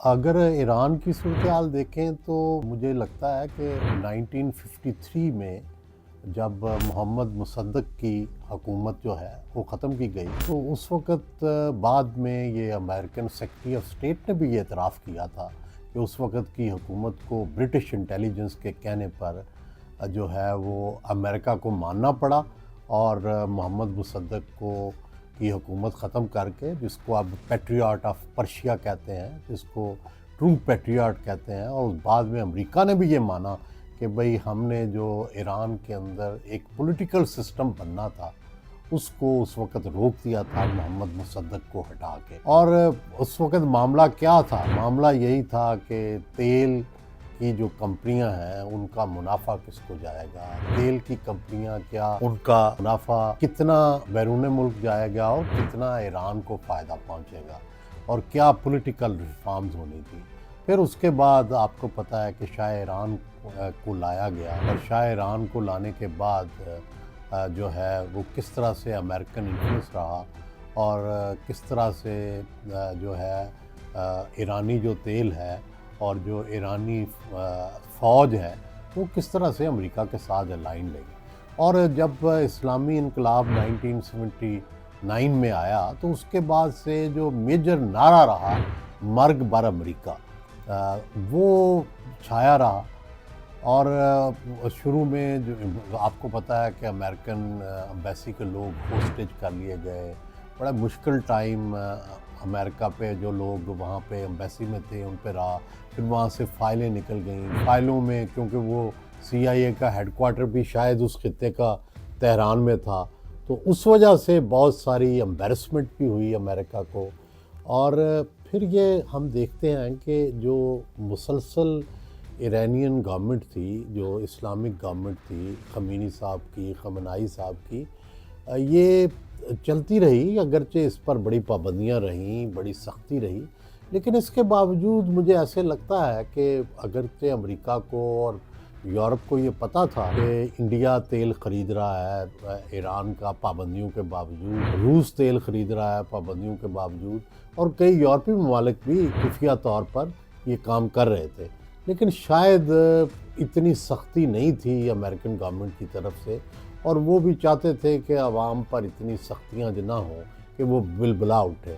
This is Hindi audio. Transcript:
अगर ईरान की सूरत-ए-हाल देखें तो मुझे लगता है कि 1953 में जब मोहम्मद मुसद्दक़ की हुकूमत जो है वो ख़त्म की गई, तो उस वक़्त बाद में ये अमेरिकन सेक्रेटरी ऑफ स्टेट ने भी ये एतराफ़ किया था कि उस वक़्त की हुकूमत को ब्रिटिश इंटेलिजेंस के कहने पर जो है वो अमेरिका को मानना पड़ा और मोहम्मद मुसद्दक़ को की हुकूमत ख़त्म करके, जिसको अब पैट्रियट ऑफ पर्शिया कहते हैं, जिसको ट्रू पैट्रियट कहते हैं, और बाद में अमेरिका ने भी ये माना कि भाई हमने जो ईरान के अंदर एक पॉलिटिकल सिस्टम बनना था उसको उस वक़्त रोक दिया था मोहम्मद मुसद्दक़ को हटा के। और उस वक़्त मामला क्या था? मामला यही था कि तेल की जो कंपनियां हैं उनका मुनाफा किसको जाएगा, तेल की कंपनियां क्या उनका मुनाफा कितना बैरून मुल्क जाएगा और कितना ईरान को फ़ायदा पहुंचेगा, और क्या पॉलिटिकल रिफॉर्म्स होनी थी। फिर उसके बाद आपको पता है कि शाह ईरान को लाया गया, और शाह ईरान को लाने के बाद जो है वो किस तरह से अमेरिकन इन्फ्लुएंस रहा और किस तरह से जो है ईरानी जो तेल है और जो ईरानी फ़ौज है वो किस तरह से अमेरिका के साथ अलाइन रही। और जब इस्लामी इनकलाब 1979 में आया तो उसके बाद से जो मेजर नारा रहा मर्ग बर अमेरिका, वो छाया रहा। और शुरू में जो आपको पता है कि अमेरिकन एम्बेसी के लोग होस्टेज कर लिए गए, बड़ा मुश्किल टाइम अमेरिका पे जो लोग वहाँ पे एम्बेसी में थे उन पे रहा। फिर वहाँ से फ़ाइलें निकल गईं, फ़ाइलों में क्योंकि वो CIA का हेडक्वार्टर भी शायद उस खित्ते का तेहरान में था, तो उस वजह से बहुत सारी एम्बैरेसमेंट भी हुई अमेरिका को। और फिर ये हम देखते हैं कि जो मुसलसल ईरानियन गवर्नमेंट थी, जो इस्लामिक गवर्नमेंट थी ख़मीनी साहब की, ख़amenei साहब की, ये चलती रही, अगरचे इस पर बड़ी पाबंदियां रहीं, बड़ी सख्ती रही, लेकिन इसके बावजूद मुझे ऐसे लगता है कि अगरचे अमेरिका को और यूरोप को ये पता था कि इंडिया तेल ख़रीद रहा है ईरान का पाबंदियों के बावजूद, रूस तेल ख़रीद रहा है पाबंदियों के बावजूद, और कई यूरोपीय ममालिक भी खुफिया तौर पर ये काम कर रहे थे। लेकिन शायद इतनी सख्ती नहीं थी अमेरिकन गवर्नमेंट की तरफ से, और वो भी चाहते थे कि आवाम पर इतनी सख्तियाँ ना हों कि वो बिलबिला उठे।